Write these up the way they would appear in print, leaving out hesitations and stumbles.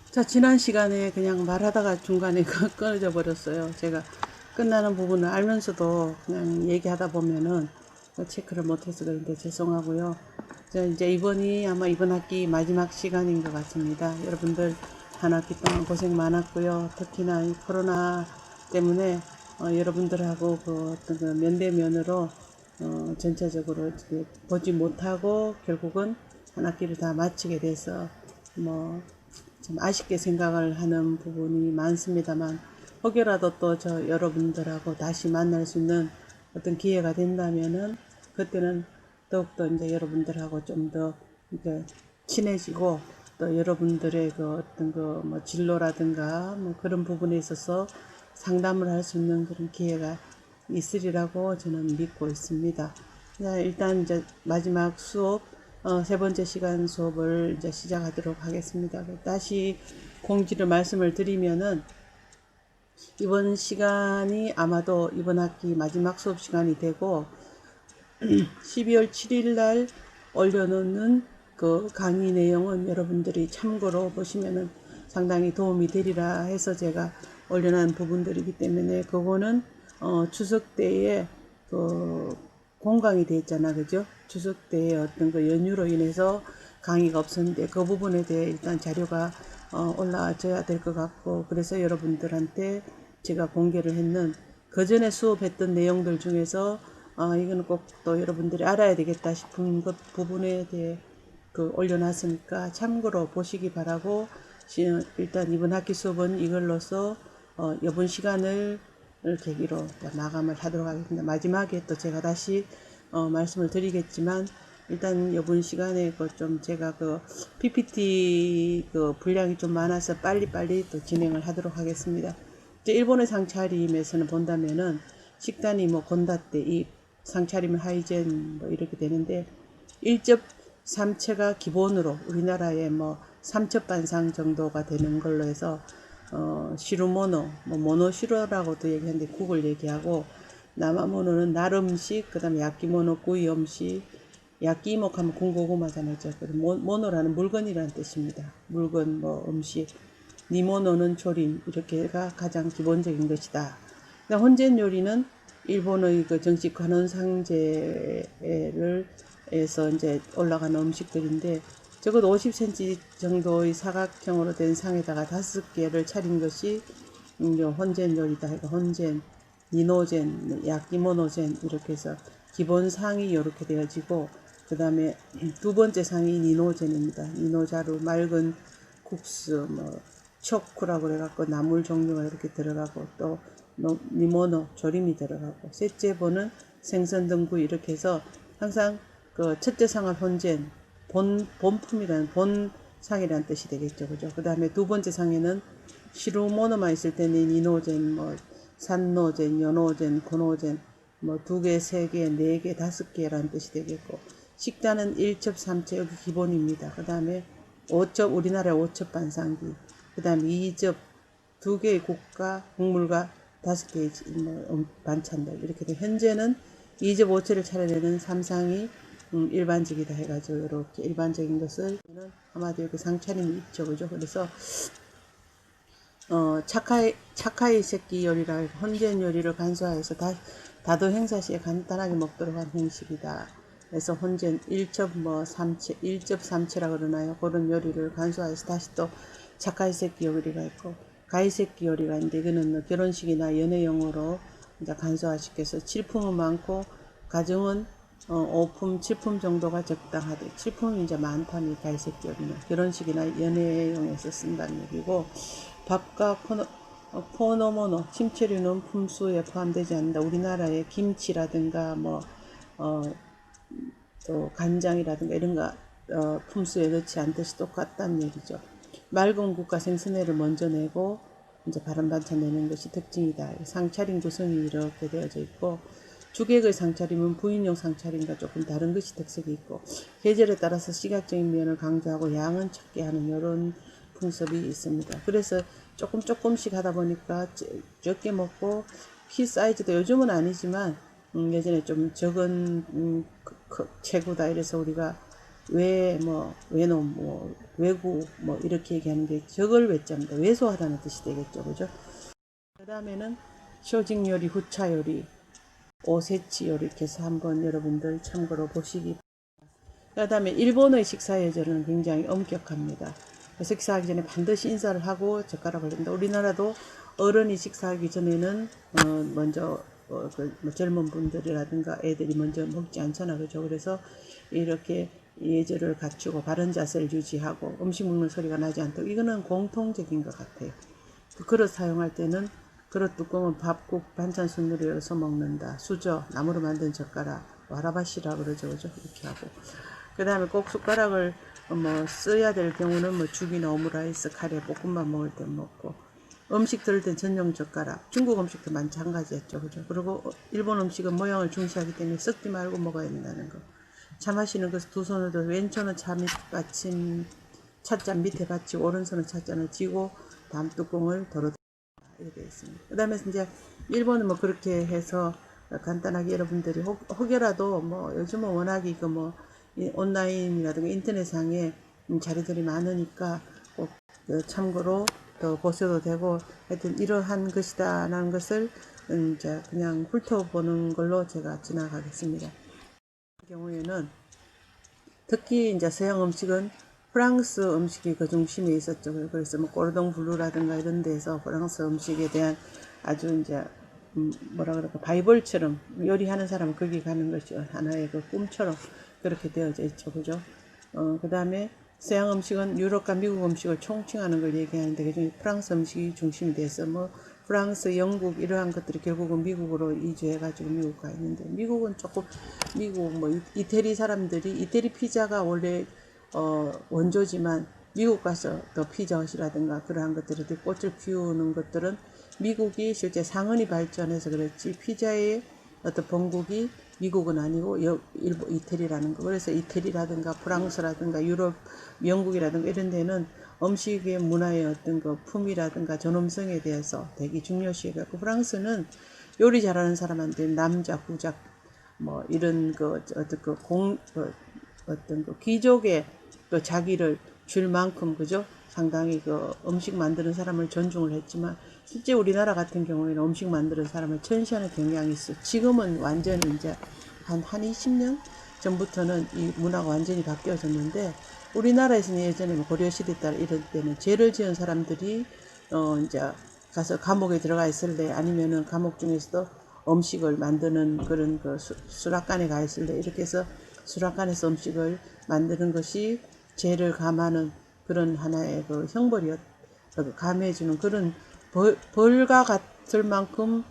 자, 지난 시간에 그냥 말하다가 중간에 끊어져 버렸어요. 제가 끝나는 부분을 알면서도 그냥 얘기하다 보면은 체크를 못해서 그런데 죄송하고요. 자, 이제 이번이 아마 이번 학기 마지막 시간인 것 같습니다. 여러분들 한 학기 동안 고생 많았고요. 특히나 이 코로나 때문에 여러분들하고 그 어떤 그 면대면으로 전체적으로 보지 못하고 결국은 한 학기를 다 마치게 돼서 뭐 좀 아쉽게 생각을 하는 부분이 많습니다만, 혹여라도 또 저 여러분들하고 다시 만날 수 있는 어떤 기회가 된다면은 그때는 더욱더 이제 여러분들하고 좀 더 이렇게 친해지고, 또 여러분들의 그 어떤 그 뭐 진로라든가 뭐 그런 부분에 있어서 상담을 할 수 있는 그런 기회가 있으리라고 저는 믿고 있습니다. 자, 일단 이제 마지막 수업, 세 번째 시간 수업을 이제 시작하도록 하겠습니다. 다시 공지를 말씀을 드리면은, 이번 시간이 아마도 이번 학기 마지막 수업 시간이 되고, 12월 7일 날 올려놓는 그 강의 내용은 여러분들이 참고로 보시면은 상당히 도움이 되리라 해서 제가 올려놓은 부분들이기 때문에, 그거는 추석 때에 그 공강이 됐잖아, 그죠? 추석 때에 어떤 그 연휴로 인해서 강의가 없었는데 그 부분에 대해 일단 자료가 올라와줘야 될 것 같고, 그래서 여러분들한테 제가 공개를 했는 그 전에 수업했던 내용들 중에서 이거는 꼭 또 여러분들이 알아야 되겠다 싶은 것 부분에 대해 그 올려놨으니까 참고로 보시기 바라고, 일단 이번 학기 수업은 이걸로써 이번 시간을 계기로 마감을 하도록 하겠습니다. 마지막에 또 제가 다시 말씀을 드리겠지만, 일단 이번 시간에 그 좀 제가 그 PPT 그 분량이 좀 많아서 빨리빨리 또 진행을 하도록 하겠습니다. 이제 일본의 상차림에서는 본다면은 식단이 뭐 건다때 이 상차림 하이젠 뭐 이렇게 되는데, 1.3채가 기본으로 우리나라에 뭐 3첩 반상 정도가 되는 걸로 해서 시루모노, 뭐 모노시로라고도 얘기하는데 국을 얘기하고, 남아모노는 날음식, 그 다음에 야끼모노 구이 음식, 야끼목 하면 군고구마잖아요. 모노라는 물건이라는 뜻입니다. 물건, 뭐 음식. 니모노는 조림, 이렇게가 가장 기본적인 것이다. 혼전 요리는 일본의 그 정식 관원상제를 에서 이제 올라가는 음식들인데, 적어도 50cm 정도의 사각형으로 된 상에다가 5개를 차린 것이 혼전 요리다. 그러니까 혼전, 니노젠, 야끼모노젠 이렇게 해서 기본 상이 이렇게 되어지고, 그 다음에 두 번째 상이 니노젠입니다. 니노자루, 맑은 국수, 뭐 초쿠라고 그래갖고 나물 종류가 이렇게 들어가고, 또 니모노 조림이 들어가고, 셋째 번은 생선 등구 이렇게 해서 항상 그 첫째 상을 혼전, 본품이라는 본상이라는 뜻이 되겠죠, 그죠? 그 다음에 두 번째 상에는 시루모노만 있을 때는 니노젠, 뭐 산노젠, 연노젠, 고노젠, 뭐 2개, 3개, 4개, 5개라는 뜻이 되겠고, 식단은 1첩, 3첩 여기 기본입니다. 그 다음에 5첩, 우리나라 5첩 반상기, 그 다음에 2첩 2개의 국과 국물과 5개의 반찬들 이렇게 돼. 현재는 2첩 5채를 차려내는 삼상이 일반적이다 해가지고 이렇게 일반적인 것을 아마도 여기 상차림이 있죠, 그죠? 그래서 차카이 새끼 요리라 혼전 요리를 간소화해서 다도 행사 시에 간단하게 먹도록 한 형식이다. 그래서 혼전 1첩 뭐 3채, 1첩 3채라 그러나요? 그런 요리를 간소화해서 다시 또 차카이 새끼 요리가 있고, 가이 새끼 요리가 있는데, 이거는 뭐 결혼식이나 연애용으로 이제 간소화시켜서 칠품은 많고 가정은 5품, 7품 정도가 적당하대. 7품이 이제 많다니, 가이 새끼 요리는 결혼식이나 연애용에서 쓴다는 얘기고, 밥과 포노모노, 침체류는 품수에 포함되지 않는다. 우리나라의 김치라든가 어, 또 간장이라든가 이런 거 품수에 넣지 않듯이 똑같다는 얘기죠. 맑은 국과 생선회를 먼저 내고 이제 바른 반찬 내는 것이 특징이다. 상차림 구성이 이렇게 되어져 있고, 주객의 상차림은 부인용 상차림과 조금 다른 것이 특색이 있고, 계절에 따라서 시각적인 면을 강조하고 양은 적게 하는 이런 풍습이 있습니다. 그래서 조금씩 하다 보니까 적게 먹고, 키 사이즈도 요즘은 아니지만 예전에 좀 적은 체구다 이래서 우리가 외놈, 외구, 이렇게 얘기하는 게 적을 외자입니다. 왜소하다는 뜻이 되겠죠. 그죠? 그 다음에는 쇼직 요리, 후차 요리, 오세치 요리 이렇게 해서 한번 여러분들 참고로 보시기. 그 다음에 일본의 식사 예절은 굉장히 엄격합니다. 식사하기 전에 반드시 인사를 하고 젓가락을 냅니다. 우리나라도 어른이 식사하기 전에는 먼저 젊은 분들이라든가 애들이 먼저 먹지 않잖아, 그죠? 그래서 이렇게 예절을 갖추고 바른 자세를 유지하고 음식 먹는 소리가 나지 않도록, 이거는 공통적인 것 같아요. 그 그릇 사용할 때는 그릇 뚜껑은 밥국 반찬 순으로 열어서 먹는다. 수저, 나무로 만든 젓가락, 와라바시라 그러죠, 그죠? 이렇게 하고. 그 다음에 꼭 숟가락을 써야 될 경우는 죽이나 오므라이스, 카레, 볶음밥 먹을 때 먹고, 음식 들을 땐 전용 젓가락. 중국 음식도 마찬가지였죠, 그죠? 그리고 일본 음식은 모양을 중시하기 때문에 썩지 말고 먹어야 된다는 거. 차 마시는 것을 두 손을 들어 왼손은 차 밑 받침, 찻잔 밑에 받치고 오른손은 찻잔을 쥐고 다음 뚜껑을 덜어 이렇게 되어 있습니다. 그 다음에 이제 일본은 그렇게 해서 간단하게 여러분들이 혹여라도 요즘은 워낙 이거 온라인이라든가 인터넷상에 자료들이 많으니까 꼭 참고로 더 보셔도 되고, 하여튼 이러한 것이다라는 것을 이제 그냥 훑어보는 걸로 제가 지나가겠습니다. 이 경우에는 특히 이제 서양 음식은 프랑스 음식이 그 중심에 있었죠. 그래서 꼬르동 블루라든가 이런 데서 프랑스 음식에 대한 아주 이제 뭐라 그럴까, 바이블처럼 요리하는 사람은 거기 가는 것이 하나의 그 꿈처럼 그렇게 되어져 있죠, 그죠? 그 다음에 서양 음식은 유럽과 미국 음식을 총칭하는 걸 얘기하는데, 그중에 프랑스 음식이 중심이 돼서 프랑스, 영국 이러한 것들이 결국은 미국으로 이주해가지고 미국 가 있는데, 미국은 조금 미국 이태리 사람들이 이태리 피자가 원래 원조지만 미국 가서 더 피자헛이라든가 그러한 것들이 꽃을 피우는 것들은 미국이 실제 상은이 발전해서 그렇지 피자의 어떤 본국이 미국은 아니고 일본 이태리라는 거. 그래서 이태리라든가 프랑스라든가 유럽, 영국이라든가 이런 데는 음식의 문화의 어떤 그 품이라든가 전음성에 대해서 되게 중요시해갖고, 프랑스는 요리 잘하는 사람한테 남자, 후작 이런 어떤 그 귀족의 그 자기를 줄 만큼, 그죠? 상당히 그 음식 만드는 사람을 존중을 했지만, 실제 우리나라 같은 경우에는 음식 만드는 사람을 천시하는 경향이 있어. 지금은 완전히 이제 한 20년 전부터는 이 문화가 완전히 바뀌어졌는데, 우리나라에서는 예전에 고려시대 따라 이럴 때는 죄를 지은 사람들이 이제 가서 감옥에 들어가 있을래, 아니면은 감옥 중에서도 음식을 만드는 그런 그 수락관에 가 있을래, 이렇게 해서 수락관에서 음식을 만드는 것이 죄를 감하는 그런 하나의 그 형벌이었, 감해주는 그런 벌과 같을 만큼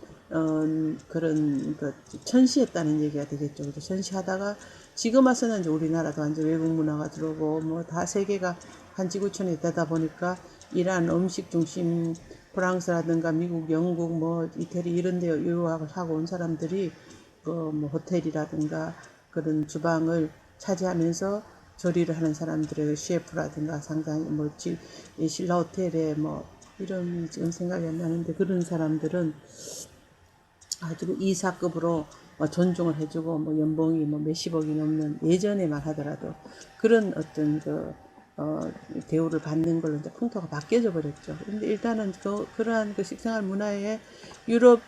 그런 그 천시했다는 얘기가 되겠죠. 그래서 천시하다가 지금 와서는 이제 우리나라도 완전 외국 문화가 들어오고 다 세계가 한 지구촌이 되다 보니까 이러한 음식 중심 프랑스라든가 미국, 영국, 이태리 이런 데 유학을 하고 온 사람들이 그 호텔이라든가 그런 주방을 차지하면서 조리를 하는 사람들의 셰프라든가 상당히 신라 호텔에 이런 지금 생각이 안 나는데, 그런 사람들은 아주 이사급으로 존중을 해주고 연봉이 몇십억이 넘는, 예전에만 하더라도 그런 어떤 대우를 받는 걸로 이제 풍토가 바뀌어져 버렸죠. 근데 일단은 그러한 그 식생활 문화에 유럽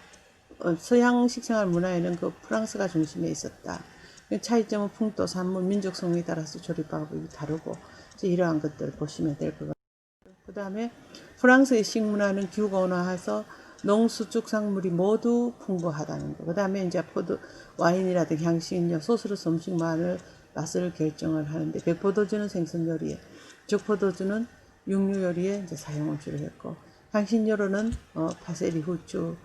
서양 식생활 문화에는 그 프랑스가 중심에 있었다. 차이점은 풍토, 산문, 민족성에 따라서 조리방법이 다르고, 이러한 것들을 보시면 될 것 같아요. 그 다음에 프랑스의 식문화는 기후가 온화해서 농수축산물이 모두 풍부하다는 거. 그 다음에 이제 와인이라든가 향신료, 소스로서 음식만을 맛을 결정을 하는데, 백포도주는 생선 요리에, 적포도주는 육류 요리에 이제 사용을 주로 했고, 향신료로는 파세리, 후추,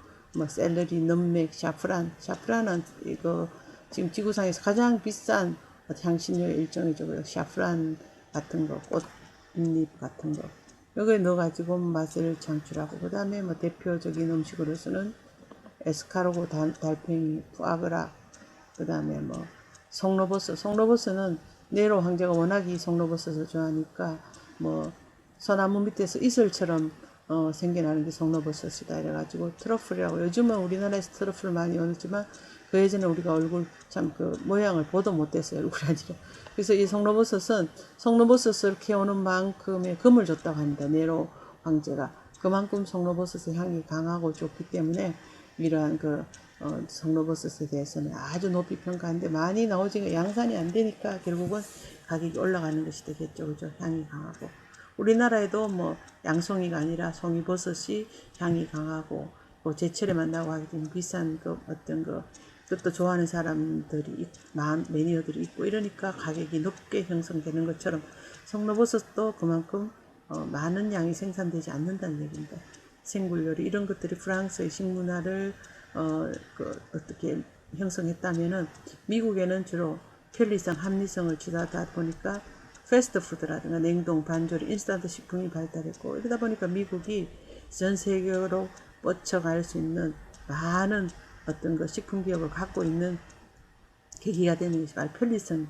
샐러리, 너맥, 샤프란은 이거 지금 지구상에서 가장 비싼 향신료의 일종이죠. 샤프란 같은 거, 꽃잎 같은 거. 여기에 넣어가지고 맛을 창출하고, 그 다음에 대표적인 음식으로서는 에스카로고, 달팽이, 푸아그라, 그 다음에 송로버섯는 네로 황제가 워낙 이 송로버섯을 좋아하니까 소나무 밑에서 이슬처럼 생겨나는 게 송로버섯이다 이래가지고 트러플이라고, 요즘은 우리나라에서 트러플을 많이 얻지만 그 예전에 우리가 얼굴 참 그 모양을 보도 못했어요. 얼굴 아니라. 그래서 이 송로버섯은 송로버섯을 캐오는 만큼의 금을 줬다고 합니다. 네로 황제가. 그만큼 송로버섯의 향이 강하고 좋기 때문에 이러한 송로버섯에 대해서는 아주 높이 평가하는데 많이 나오지가 양산이 안 되니까 결국은 가격이 올라가는 것이 되겠죠. 그죠? 향이 강하고. 우리나라에도 뭐 양송이가 아니라 송이버섯이 향이 강하고 뭐 제철에만 나고 하기 때문에 비싼 그것도 좋아하는 사람들이 매니어들이 있고 이러니까 가격이 높게 형성되는 것처럼 송로버섯도 그만큼 많은 양이 생산되지 않는다는 얘기입니다. 생굴요리 이런 것들이 프랑스의 식문화를 어떻게 형성했다면은 미국에는 주로 편리성, 합리성을 취하다 보니까 패스트푸드라든가 냉동, 반조리, 인스턴트 식품이 발달했고 이러다 보니까 미국이 전 세계로 뻗쳐갈 수 있는 많은 식품 기업을 갖고 있는 계기가 되는 것이 바로 편리성,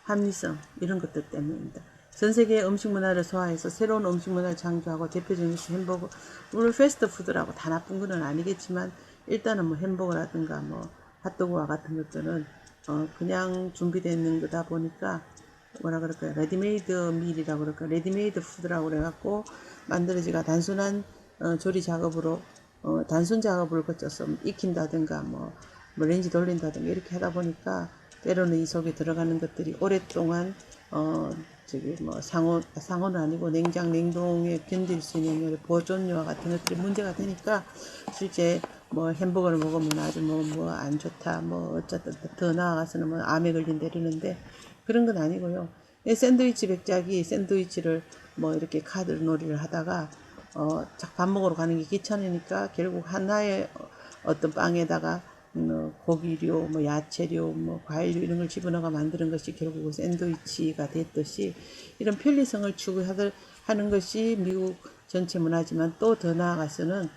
합리성 이런 것들 때문입니다. 전 세계의 음식 문화를 소화해서 새로운 음식 문화를 창조하고 대표적인 것이 햄버거. 물론 패스트푸드라고 다 나쁜 건 아니겠지만 일단은 뭐 햄버거라든가 뭐 핫도그와 같은 것들은 그냥 준비되어 있는 거다 보니까 뭐라 그럴까요? 레디메이드 밀이라고 그럴까요? 레디메이드 푸드라고 그래갖고 만들어지가 단순한 조리 작업으로 단순 작업을 거쳐서 익힌다든가 뭐 렌지 돌린다든가 이렇게 하다 보니까 때로는 이 속에 들어가는 것들이 오랫동안 상온은 아니고 냉동에 견딜 수 있는 보존료와 같은 것들이 문제가 되니까 실제 뭐 햄버거를 먹으면 아주 뭐 안 좋다 뭐 어쨌든 더 나아가서는 뭐 암에 걸린다 이러는데 그런 건 아니고요. 샌드위치 백작이 샌드위치를 뭐 이렇게 카드 놀이를 하다가 밥 먹으러 가는 게 귀찮으니까 결국 하나의 어떤 빵에다가 고기류, 뭐 야채류, 뭐 과일류 이런 걸 집어넣어 만드는 것이 결국 샌드위치가 됐듯이 이런 편리성을 추구하는 것이 미국 전체 문화지만 또 더 나아가서는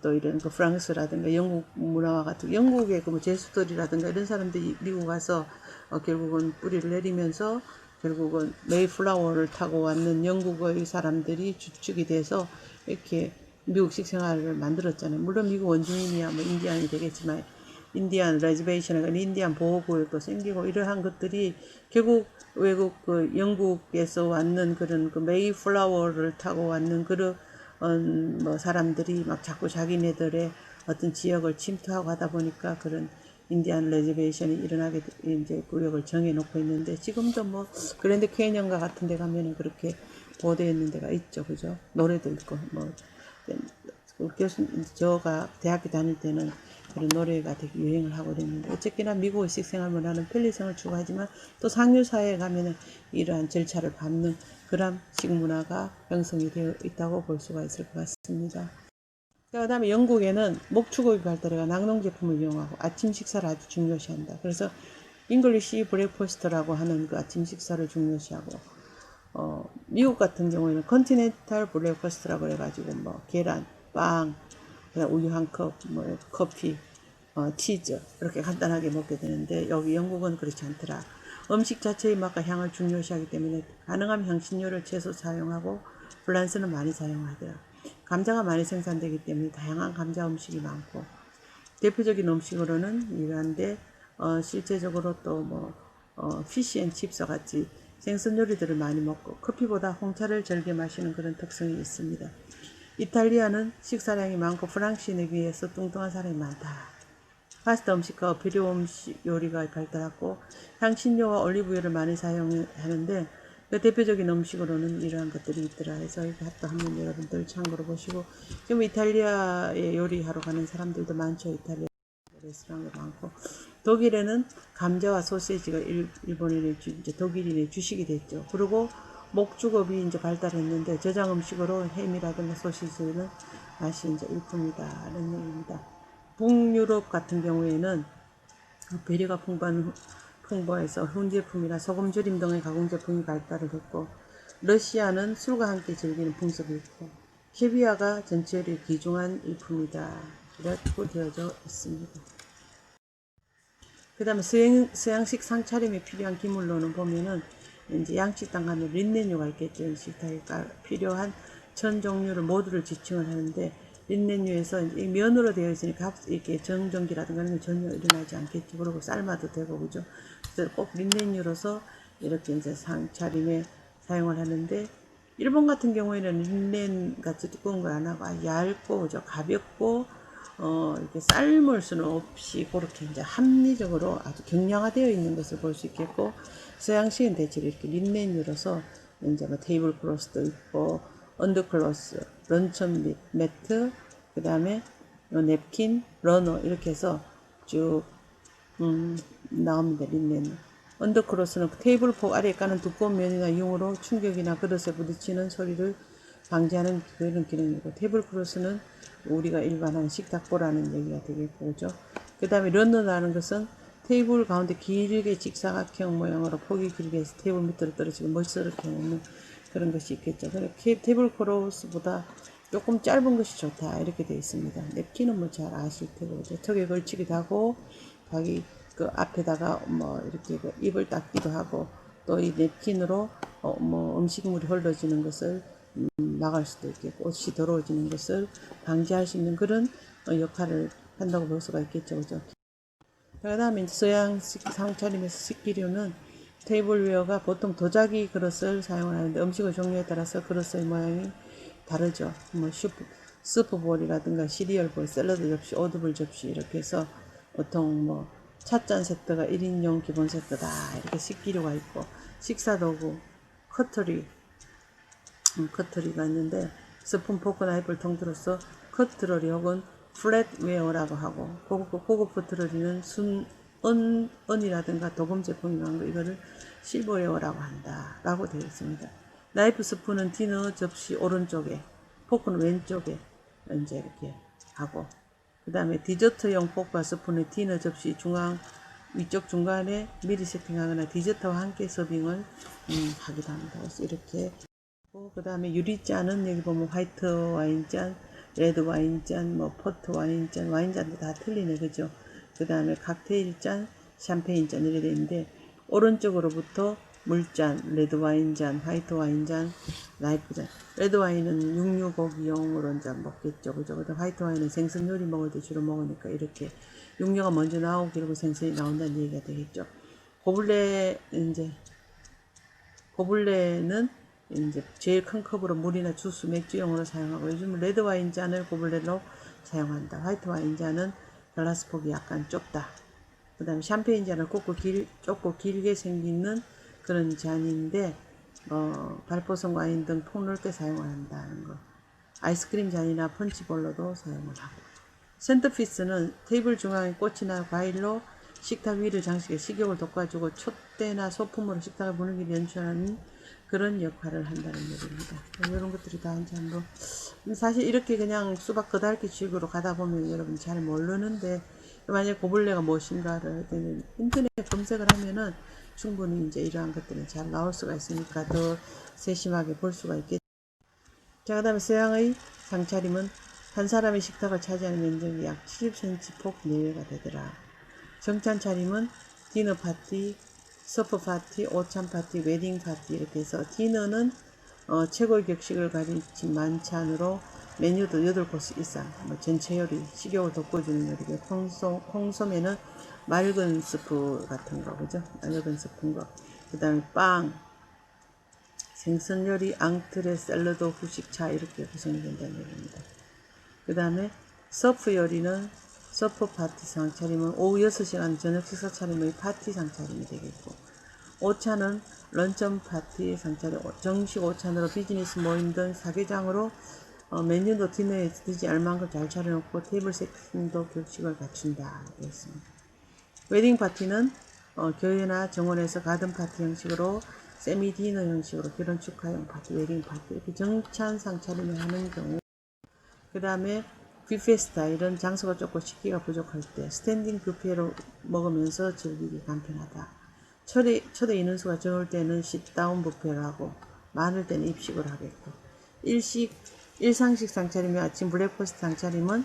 또 이런 프랑스라든가 영국 문화와 같은 영국의 뭐 제수들이라든가 이런 사람들이 미국 와서 결국은 뿌리를 내리면서 결국은 메이플라워를 타고 왔는 영국의 사람들이 주축이 돼서 이렇게 미국식 생활을 만들었잖아요. 물론 미국 원주민이야 뭐 인디안이 되겠지만 인디안 레저베이션, 인디안 보호구역도 생기고 이러한 것들이 결국 외국 영국에서 왔는 그런 메이플라워를 타고 왔는 그런 뭐 사람들이 막 자꾸 자기네들의 어떤 지역을 침투하고 하다 보니까 그런 인디안 레저베이션이 일어나게 이제 구역을 정해놓고 있는데 지금도 뭐 그랜드 캐니언과 같은 데 가면은 그렇게 보도되어 있는 데가 있죠, 그죠? 노래도 있고 뭐 저가 대학교 다닐 때는 그런 노래가 되게 유행을 하고 그랬는데 어쨌거나 미국의식 생활 문화는 편리성을 추구하지만 또 상류 사회에 가면은 이러한 절차를 밟는 그런 식문화가 형성이 되어 있다고 볼 수가 있을 것 같습니다. 그 다음에 영국에는 목축업이 발달해가 낙농 제품을 이용하고 아침 식사를 아주 중요시한다. 그래서 잉글리시 브레이퍼스트라고 하는 그 아침 식사를 중요시하고 미국 같은 경우에는 컨티넨탈 브레이퍼스트라고 해가지고 뭐 계란, 빵, 우유 한 컵, 뭐 커피, 치즈 이렇게 간단하게 먹게 되는데 여기 영국은 그렇지 않더라. 음식 자체의 맛과 향을 중요시하기 때문에 가능한 향신료를 채소 사용하고 프랑스는 많이 사용하더라. 감자가 많이 생산되기 때문에 다양한 감자 음식이 많고 대표적인 음식으로는 이러한데 실제적으로 또 뭐 피시앤칩스 같이 생선 요리들을 많이 먹고 커피보다 홍차를 즐겨 마시는 그런 특성이 있습니다. 이탈리아는 식사량이 많고 프랑스인에 비해서 뚱뚱한 사람이 많다. 파스타 음식과 비료 음식 요리가 발달하고 향신료와 올리브유를 많이 사용하는데 그 대표적인 음식으로는 이러한 것들이 있더라 해서 이거 또 한번 여러분들 참고로 보시고 지금 이탈리아에 요리하러 가는 사람들도 많죠. 이탈리아 레스토랑도 많고 독일에는 감자와 소시지가 일본인의 이제 독일인의 주식이 됐죠. 그리고 목축업이 이제 발달했는데 저장 음식으로 햄이라든가 소시지는 맛이 이제 일품이다라는 얘기입니다. 북유럽 같은 경우에는 배려가 풍부해서 훈제품이나 소금 절임 등의 가공 제품이 발달을 했고 러시아는 술과 함께 즐기는 풍습이 있고 캐비아가 전체를 귀중한 일품이다 이라고 되어져 있습니다. 그 다음에 서양식 상차림에 필요한 기물로는 보면은 이제 양식당 가면 린넨류가 있겠죠. 식탁에 필요한 천 종류를 모두를 지칭을 하는데 린넨유에서 이 면으로 되어 있으니까 이렇게 정전기라든가 이런 게 전혀 일어나지 않겠죠. 그리고 삶아도 되고, 그죠? 그래서 꼭 린넨유로서 이렇게 이제 상차림에 사용을 하는데, 일본 같은 경우에는 린넨 같이 두꺼운 걸 안 하고 얇고, 그죠? 가볍고, 이렇게 삶을 수는 없이 그렇게 이제 합리적으로 아주 경량화되어 있는 것을 볼 수 있겠고, 서양식은 대체로 이렇게 린넨유로서 이제 뭐 테이블 클로스도 있고, 언더클로스, 런천 매트, 그 다음에 냅킨, 러너 이렇게 해서 쭉 나옵니다. 린넨은. 언더크로스는 테이블 폭 아래에 까는 두꺼운 면이나 융으로 충격이나 그릇에 부딪히는 소리를 방지하는 그런 기능이고, 테이블 크로스는 우리가 일반한 식탁보라는 얘기가 되겠고, 그죠? 그 다음에 런너라는 것은 테이블 가운데 길게 직사각형 모양으로 폭이 길게 해서 테이블 밑으로 떨어지고 멋스럽게 먹는 그런 것이 있겠죠. 테이블 크로스보다 조금 짧은 것이 좋다 이렇게 되어 있습니다. 냅킨은 뭐 잘 아실 테고, 그죠? 턱에 걸치기도 하고 자기 그 앞에다가 뭐 이렇게 그 입을 닦기도 하고, 또 이 냅킨으로 뭐 음식물이 흘러지는 것을 막을 수도 있겠고, 옷이 더러워지는 것을 방지할 수 있는 그런 역할을 한다고 볼 수가 있겠죠, 그죠? 그 다음에 서양식 상차림에서 식기류는 테이블웨어가 보통 도자기 그릇을 사용을 하는데, 음식의 종류에 따라서 그릇의 모양이 다르죠. 뭐 스프볼이라든가 시리얼볼, 샐러드 접시, 오드블 접시 이렇게 해서 보통 뭐 찻잔 세트가 1인용 기본 세트다 이렇게 식기류가 있고, 식사도구, 커터리가 있는데, 스푼, 포크, 나이프를 통틀어서 커트러리 혹은 플랫웨어라고 하고, 고급 커트러리는 은이라든가 도금 제품이라는 거, 이거를 실버웨어라고 한다 라고 되어 있습니다. 나이프 스푼은 디너 접시 오른쪽에, 포크는 왼쪽에 이제 이렇게 하고, 그 다음에 디저트용 포크와 스푼은 디너 접시 위쪽 중간에 미리 세팅하거나 디저트와 함께 서빙을 하기도 합니다. 그래서 이렇게, 그 다음에 유리잔은 여기 보면 화이트 와인잔, 레드 와인잔, 뭐 포트 와인잔, 와인잔도 다 틀리네, 그죠? 그 다음에 칵테일잔, 샴페인잔 이렇게 되어 있는데, 오른쪽으로부터 물잔, 레드 와인잔, 화이트 와인잔, 라이프잔. 레드 와인은 육류고기용으로 이제 먹겠죠, 그죠? 근데 화이트 와인은 생선 요리 먹을 때 주로 먹으니까 이렇게 육류가 먼저 나오고 그리고 생선이 나온다는 얘기가 되겠죠. 고블레는 이제 제일 큰 컵으로 물이나 주스, 맥주용으로 사용하고, 요즘 레드 와인 잔을 고블레로 사용한다. 화이트 와인 잔은 글라스 폭이 약간 좁다. 그 다음에 샴페인 잔은 좁고 길게 생기는 그런 잔인데, 발포성 와인 등 폭 넣을 때 사용을 한다는 거. 아이스크림 잔이나 펀치볼로도 사용을 하고. 센터피스는 테이블 중앙에 꽃이나 과일로 식탁 위를 장식해 식욕을 돋궈주고, 촛대나 소품으로 식탁의 분위기를 연출하는 그런 역할을 한다는 얘기입니다. 이런 것들이 다 이제 한번, 사실 이렇게 그냥 수박 겉핥기 식으로 가다 보면 여러분 잘 모르는데, 만약에 고블레가 무엇인가를 인터넷 검색을 하면은 충분히 이제 이러한 것들은 잘 나올 수가 있으니까 더 세심하게 볼 수가 있겠죠. 자, 그 다음에 서양의 상차림은 한 사람의 식탁을 차지하는 면적이 약 70cm 폭 내외가 되더라. 정찬 차림은 디너 파티, 서프 파티, 오찬 파티, 웨딩 파티 이렇게 해서, 디너는 최고의 격식을 가리킨 만찬으로 메뉴도 8코스 이상, 뭐 전체 요리, 식욕을 돋궈주는 요리, 콩소매는 맑은 스프 같은 거, 그죠? 맑은 스프인 거. 그 다음에 빵, 생선 요리, 앙트레, 샐러드, 후식차 이렇게 구성이 된다는 얘기입니다. 그 다음에 서프 요리는 서프 파티 상차림은 오후 6시간 저녁 식사 차림의 파티 상차림이 되겠고, 오차는 런천 파티 상차림, 정식 오찬으로 비즈니스 모임 등 사계장으로 메뉴도 디너에 드지 않을만큼 잘 차려놓고 테이블 세팅도 격식을 갖춘다 되어 있습니다. 웨딩 파티는 교회나 정원에서 가든 파티 형식으로 세미 디너 형식으로 결혼 축하용 파티, 웨딩 파티 이렇게 정찬 상차림을 하는 경우, 그 다음에 뷔페 스타일은 장소가 좁고 식기가 부족할 때 스탠딩 뷔페로 먹으면서 즐기기 간편하다. 초대 인원수가 적을 때는 sit-down 뷔페를 하고, 많을 때는 입식을 하겠고, 일상식 상차림의 아침 블랙퍼스트 상차림은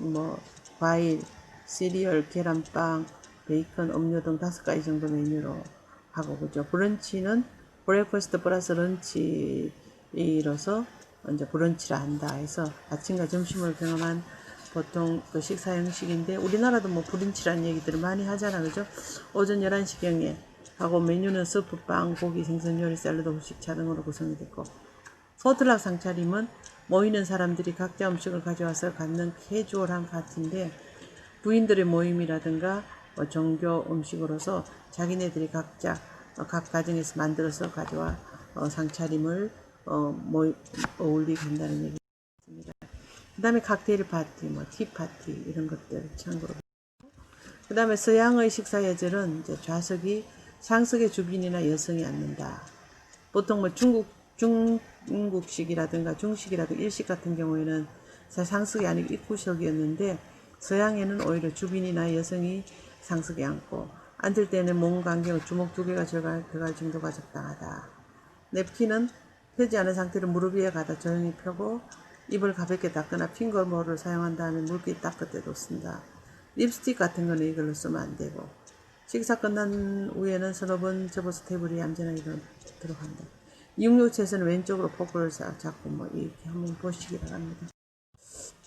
뭐 과일, 시리얼, 계란빵, 베이컨, 음료 등 5가지 정도 메뉴로 하고, 그죠. 브런치는 브렉퍼스트 플러스 런치로서 이제 브런치라 한다 해서 아침과 점심을 경험한 보통 그 식사 형식인데, 우리나라도 뭐 브런치라는 얘기들을 많이 하잖아, 그죠? 오전 11시경에 하고, 메뉴는 스프, 빵, 고기, 생선 요리, 샐러드, 후식, 차 등으로 구성이 됐고, 포틀락 상차림은 모이는 사람들이 각자 음식을 가져와서 갖는 캐주얼한 파티인데, 부인들의 모임이라든가 종교 음식으로서 자기네들이 각자 각 가정에서 만들어서 가져와 상차림을 어울리게 한다는 얘기입니다. 그 다음에 칵테일 파티, 뭐 티파티 이런 것들 참고로. 그 다음에 서양의 식사 예절은 이제 좌석이 상석의 주빈이나 여성이 앉는다. 보통 뭐 중국식이라든가 중식이라든가 일식 같은 경우에는 상석이 아니고 입구석이었는데, 서양에는 오히려 주빈이나 여성이 상석에 앉고, 앉을 때는 몸 간격을 주먹 2개가 들어갈 정도가 적당하다. 냅킨은 펴지 않은 상태로 무릎 위에 가다 조용히 펴고, 입을 가볍게 닦거나 핑거볼을 사용한 다음에 물기 닦을 때도 쓴다. 립스틱 같은 거는 이걸로 쓰면 안 되고, 식사 끝난 후에는 서너 번 접어서 테이블 위에 얌전하게 들어간다. 육류채에서는 왼쪽으로 포크를 잡고 뭐 이렇게 한번 보시기 바랍니다.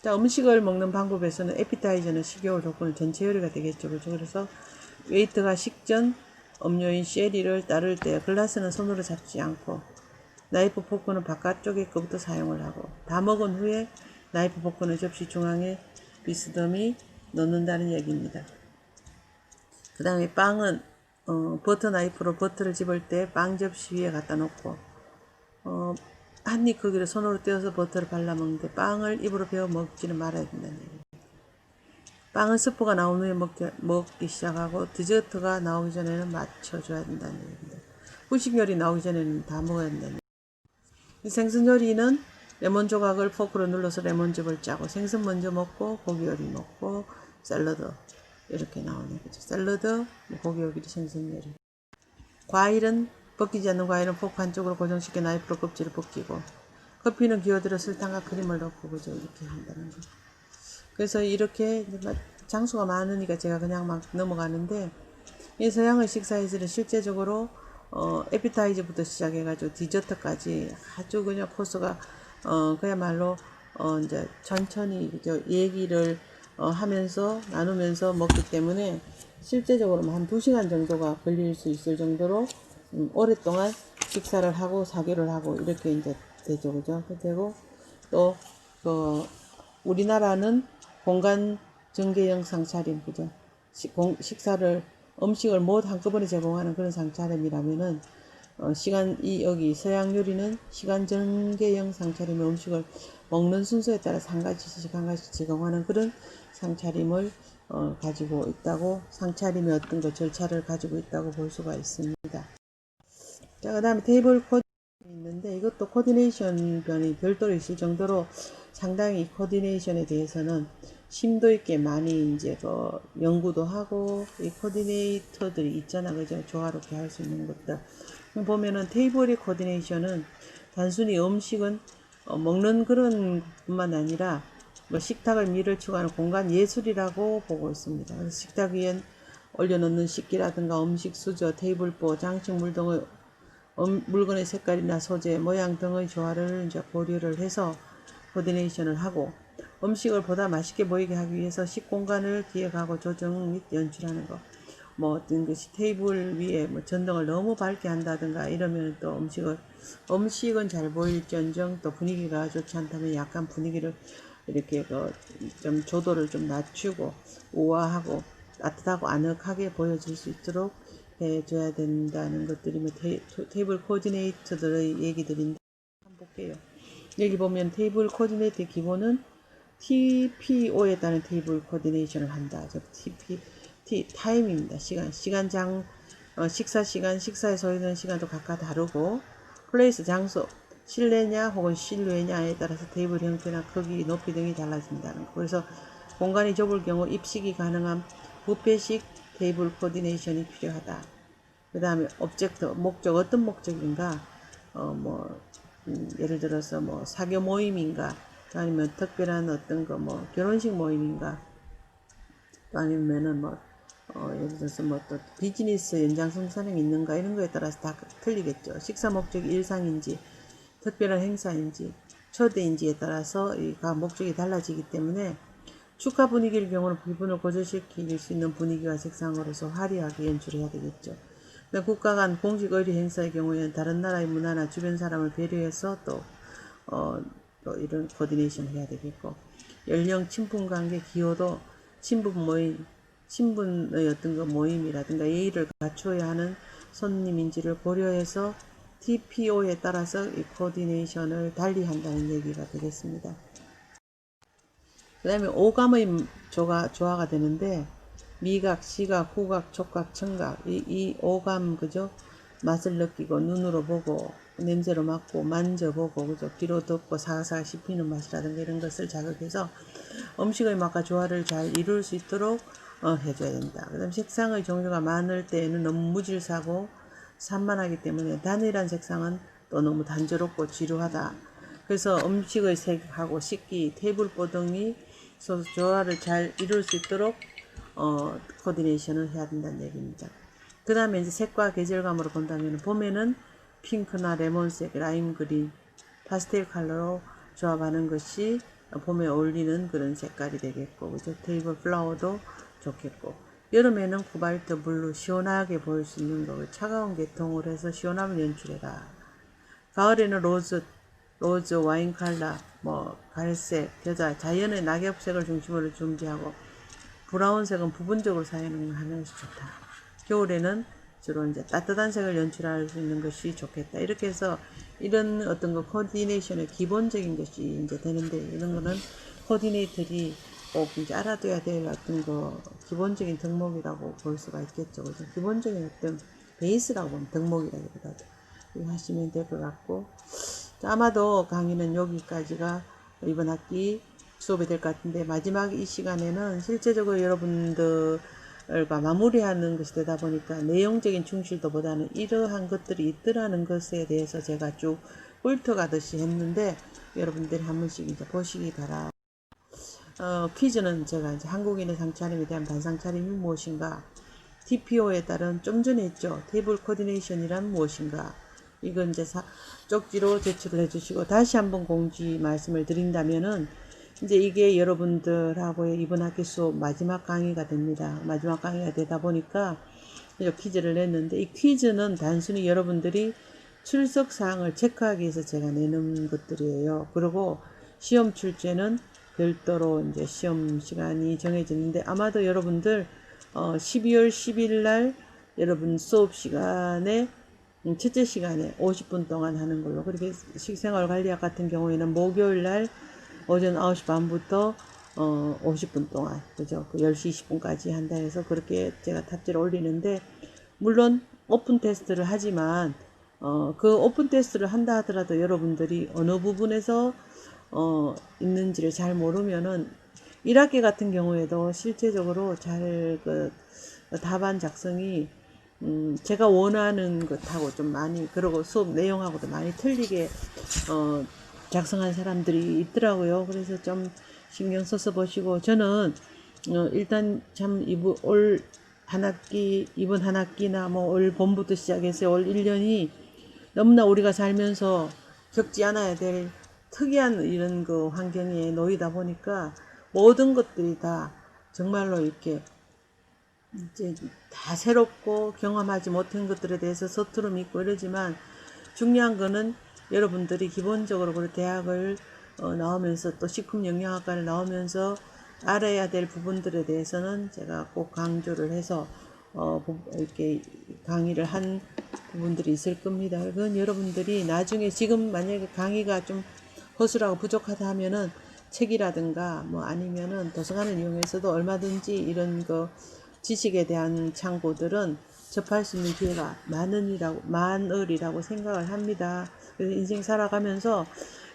자, 음식을 먹는 방법에서는 에피타이저는 식욕을 돋구는 전체 요리가 되겠죠. 그렇죠? 그래서 웨이터가 식전 음료인 쉐리를 따를 때 글라스는 손으로 잡지 않고, 나이프 포크는 바깥쪽에 거부터 사용을 하고, 다 먹은 후에 나이프 포크는 접시 중앙에 비스듬히 넣는다는 얘기입니다. 그 다음에 빵은 버터 나이프로 버터를 집을 때 빵 접시 위에 갖다 놓고 한 입 크기로 손으로 떼어서 버터를 발라 먹는데, 빵을 입으로 베어 먹지는 말아야 된다는 얘기입니다. 빵은 스프가 나온 후에 먹기 시작하고, 디저트가 나오기 전에는 맞춰줘야 된다는 얘기입니다. 후식 요리 나오기 전에는 다 먹어야 된다는 얘기입니다. 생선 요리는 레몬 조각을 포크로 눌러서 레몬즙을 짜고, 생선 먼저 먹고 고기 요리 먹고 샐러드 이렇게 나오네, 그죠? 샐러드, 고기 요리, 생선 요리. 과일은 벗기지 않는 과일은 포크 한쪽으로 고정시켜 나이프로 껍질을 벗기고, 커피는 기어들어 설탕과 크림을 넣고, 그죠? 이렇게 한다는 거. 그래서 이렇게 장수가 많으니까 제가 그냥 막 넘어가는데, 이 서양의 식사에서는 실제적으로 에피타이저부터 시작해가지고 디저트까지 아주 그냥 코스가 그야말로 이제 천천히 그죠? 얘기를 하면서 나누면서 먹기 때문에 실제적으로 한 2시간 정도가 걸릴 수 있을 정도로 오랫동안 식사를 하고 사교를 하고 이렇게 이제 되죠, 그죠? 되고, 또 우리나라는 공간 전개형 상차림, 그죠? 식사를 음식을 못 한꺼번에 제공하는 그런 상차림이라면은 여기 서양 요리는 시간 전개형 상차림의 음식을 먹는 순서에 따라서 한 가지씩 제공하는 그런 상차림을 가지고 있다고, 상차림의 어떤 절차를 가지고 있다고 볼 수가 있습니다. 자, 그 다음에 테이블 코디네이션이 있는데, 이것도 코디네이션 변이 별도로 있을 정도로 상당히 코디네이션에 대해서는 심도 있게 많이 이제 연구도 하고, 이 코디네이터들이 있잖아, 그죠? 조화롭게 할 수 있는 것들. 보면은 테이블의 코디네이션은 단순히 음식은 먹는 그런 뿐만 아니라 뭐 식탁을 미를 추구하는 공간 예술이라고 보고 있습니다. 그래서 식탁 위에 올려놓는 식기라든가 음식 수저, 테이블보, 장식물 등의 물건의 색깔이나 소재, 모양 등의 조화를 이제 고려를 해서 코디네이션을 하고, 음식을 보다 맛있게 보이게 하기 위해서 식공간을 기획하고 조정 및 연출하는 것. 뭐 어떤 것이 테이블 위에 뭐 전등을 너무 밝게 한다든가 이러면 또 음식은 잘 보일지언정 또 분위기가 좋지 않다면 약간 분위기를 이렇게 좀 조도를 좀 낮추고 우아하고 따뜻하고 아늑하게 보여질 수 있도록 해줘야 된다는 것들이 뭐 테이블 코디네이터들의 얘기들인데, 한번 볼게요. 여기 보면 테이블 코디네이터의 기본은 TPO에 따른 테이블 코디네이션을 한다. 타임입니다. 식사 시간, 식사에 소요되는 시간도 각각 다르고, 플레이스, 장소, 실내냐 혹은 실외냐에 따라서 테이블 형태나 크기, 높이 등이 달라진다는 거. 그래서 공간이 좁을 경우 입식이 가능한 뷔페식 테이블 코디네이션이 필요하다. 그 다음에 오브젝트, 목적, 어떤 목적인가, 예를 들어서 뭐 사교 모임인가, 아니면 특별한 어떤 결혼식 모임인가, 또 아니면은 예를 들어서 또 비즈니스 연장선 산행이 있는가, 이런 거에 따라서 다 틀리겠죠. 식사 목적이 일상인지 특별한 행사인지, 초대인지에 따라서 이 목적이 달라지기 때문에 축하 분위기일 경우는 기분을 고조시킬 수 있는 분위기와 색상으로서 화려하게 연출해야 되겠죠. 국가 간 공식 의례 행사의 경우에는 다른 나라의 문화나 주변 사람을 배려해서 또 이런 코디네이션을 해야 되겠고, 연령, 친분 관계, 기호도 친분 모임, 친분의 어떤 그 모임이라든가 예의를 갖추어야 하는 손님인지를 고려해서 TPO에 따라서 이 코디네이션을 달리 한다는 얘기가 되겠습니다. 그 다음에 오감의 조화가 되는데, 미각, 시각, 후각, 촉각, 청각, 이 오감, 그죠? 맛을 느끼고, 눈으로 보고, 냄새로 맡고, 만져보고, 그죠? 귀로 듣고, 사각사각 씹히는 맛이라든가 이런 것을 자극해서 음식의 맛과 조화를 잘 이룰 수 있도록 해줘야 된다. 그 다음 색상의 종류가 많을 때에는 너무 무질서하고 산만하기 때문에 단일한 색상은 또 너무 단조롭고 지루하다. 그래서 음식의 색하고 식기, 테이블 보등이 조화를 잘 이룰 수 있도록 코디네이션을 해야 된다는 얘기입니다. 그 다음에 이제 색과 계절감으로 본다면 봄에는 핑크나 레몬색, 라임 그린, 파스텔 컬러로 조합하는 것이 봄에 어울리는 그런 색깔이 되겠고, 그죠? 테이블 플라워도 좋겠고, 여름에는 코발트 블루, 시원하게 보일 수 있는 거, 차가운 계통을 해서 시원함을 연출해라. 가을에는 로즈, 와인 컬러, 갈색, 겨자, 자연의 낙엽색을 중심으로 준비하고, 브라운색은 부분적으로 사용하는 것이 좋다. 겨울에는 주로 이제 따뜻한 색을 연출할 수 있는 것이 좋겠다. 이렇게 해서 이런 어떤 거 코디네이션의 기본적인 것이 이제 되는데, 이런 거는 코디네이터들이 꼭 이제 알아둬야 될 어떤 거 기본적인 덕목이라고 볼 수가 있겠죠. 그래서 기본적인 어떤 베이스라고 보면 덕목이라기보다도 하시면 될 것 같고, 아마도 강의는 여기까지가 이번 학기 수업이 될 것 같은데, 마지막 이 시간에는 실제적으로 여러분들과 마무리하는 것이 되다 보니까 내용적인 충실도보다는 이러한 것들이 있더라는 것에 대해서 제가 쭉 훑어가듯이 했는데, 여러분들이 한 번씩 이제 보시기 바라. 퀴즈는 제가 이제 한국인의 상차림에 대한 반상차림이 무엇인가, TPO에 따른 좀 전에 했죠. 테이블 코디네이션이란 무엇인가, 이건 이제 쪽지로 제출을 해주시고, 다시 한번 공지 말씀을 드린다면은, 이제 이게 여러분들하고의 이번 학기 수업 마지막 강의가 됩니다. 마지막 강의가 되다 보니까 퀴즈를 냈는데, 이 퀴즈는 단순히 여러분들이 출석 사항을 체크하기 위해서 제가 내는 것들이에요. 그리고 시험 출제는 별도로 이제 시험 시간이 정해지는데, 아마도 여러분들 12월 10일 날 여러분 수업 시간에 첫째 시간에 50분 동안 하는 걸로, 그렇게 식생활관리학 같은 경우에는 목요일 날 오전 9시 반부터 50분 동안, 그죠? 10시 20분까지 한다 해서 그렇게 제가 탑재를 올리는데, 물론 오픈 테스트를 하지만 그 오픈 테스트를 한다 하더라도 여러분들이 어느 부분에서 있는지를 잘 모르면은 1학기 같은 경우에도 실제적으로 잘 답안 작성이 제가 원하는 것하고 좀 많이, 그리고 수업 내용하고도 많이 틀리게 작성한 사람들이 있더라고요. 그래서 좀 신경 써서 보시고, 저는 일단 참 이번 한 학기나 올 봄부터 시작해서 올 1년이 너무나 우리가 살면서 겪지 않아야 될 특이한 이런 그 환경에 놓이다 보니까 모든 것들이 다 정말로 이렇게 이제 다 새롭고 경험하지 못한 것들에 대해서 서투름이 있고 이러지만, 중요한 거는 여러분들이 기본적으로 그 대학을 나오면서 또 식품영양학과를 나오면서 알아야 될 부분들에 대해서는 제가 꼭 강조를 해서 이렇게 강의를 한 부분들이 있을 겁니다. 그건 여러분들이 나중에, 지금 만약에 강의가 좀 허술하고 부족하다 하면은 책이라든가 아니면은 도서관을 이용해서도 얼마든지 이런 거 지식에 대한 참고들은 접할 수 있는 기회가 많으리라고 생각을 합니다. 그래서 인생 살아가면서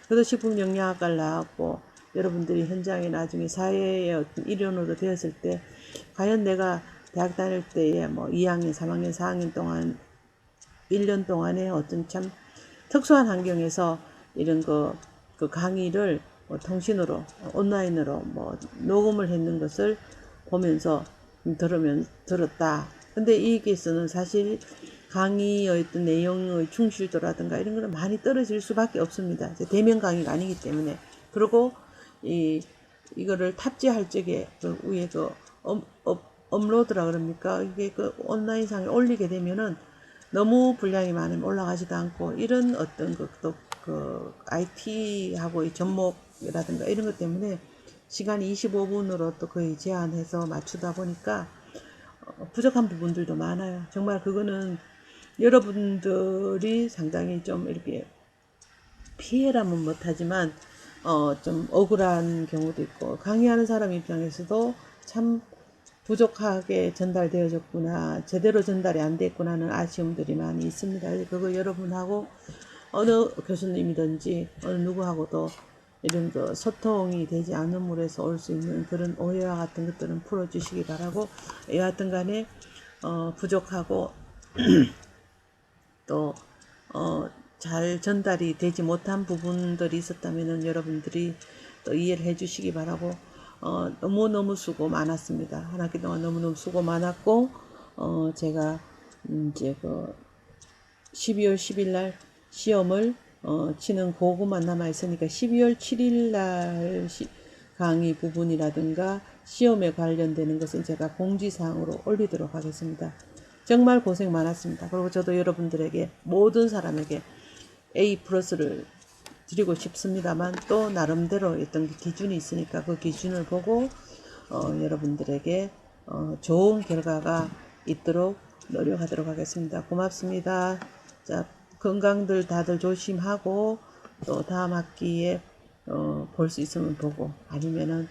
그래도 식품영양학과를 나왔고, 여러분들이 현장에 나중에 사회의 어떤 일원으로 되었을 때, 과연 내가 대학 다닐 때에 2학년, 3학년, 4학년 동안 1년 동안에 어떤 참 특수한 환경에서 이런 그 강의를 통신으로, 온라인으로 녹음을 했는 것을 보면서 들었다. 근데 이게서는 사실 강의의 어떤 내용의 충실도라든가 이런 거는 많이 떨어질 수밖에 없습니다. 이제 대면 강의가 아니기 때문에. 그리고 이거를 탑재할 적에 그 위에 그 업로드라 그럽니까? 이게 그 온라인상에 올리게 되면은 너무 분량이 많으면 올라가지도 않고 이런 어떤 그 IT하고의 접목이라든가 이런 것 때문에 시간이 25분으로 또 거의 제한해서 맞추다 보니까 부족한 부분들도 많아요. 정말 그거는 여러분들이 상당히 좀 이렇게 피해라면 못하지만 좀 억울한 경우도 있고 강의하는 사람 입장에서도 참 부족하게 전달되어졌구나, 제대로 전달이 안 됐구나는 아쉬움들이 많이 있습니다. 그거 여러분하고 어느 교수님이든지 어느 누구하고도 이런 그 소통이 되지 않음으로해서 올 수 있는 그런 오해와 같은 것들은 풀어주시기 바라고, 여하튼 간에 부족하고 또 잘 전달이 되지 못한 부분들이 있었다면 여러분들이 또 이해를 해 주시기 바라고, 너무너무 수고 많았습니다. 한 학기 동안 너무너무 수고 많았고, 제가 이제 그 12월 10일 날 시험을 치는 그것만 남아 있으니까 12월 7일 날 강의 부분이라든가 시험에 관련되는 것은 제가 공지사항으로 올리도록 하겠습니다. 정말 고생 많았습니다. 그리고 저도 여러분들에게, 모든 사람에게 A 플러스를 드리고 싶습니다만 또 나름대로 어떤 기준이 있으니까 그 기준을 보고 여러분들에게 좋은 결과가 있도록 노력하도록 하겠습니다. 고맙습니다. 자, 건강들 다들 조심하고 또 다음 학기에 볼 수 있으면 보고, 아니면은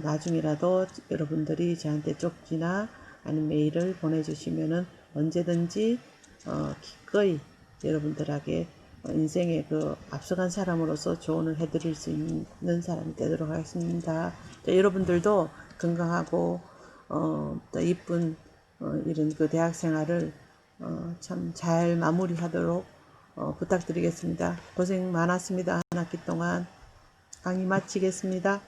나중이라도 여러분들이 저한테 쪽지나 아니면 메일을 보내주시면은 언제든지 기꺼이 여러분들에게 인생의 그 앞서간 사람으로서 조언을 해드릴 수 있는 사람이 되도록 하겠습니다. 자, 여러분들도 건강하고 또 이쁜 이런 그 대학 생활을 참 잘 마무리하도록 부탁드리겠습니다. 고생 많았습니다. 한 학기 동안 강의 마치겠습니다.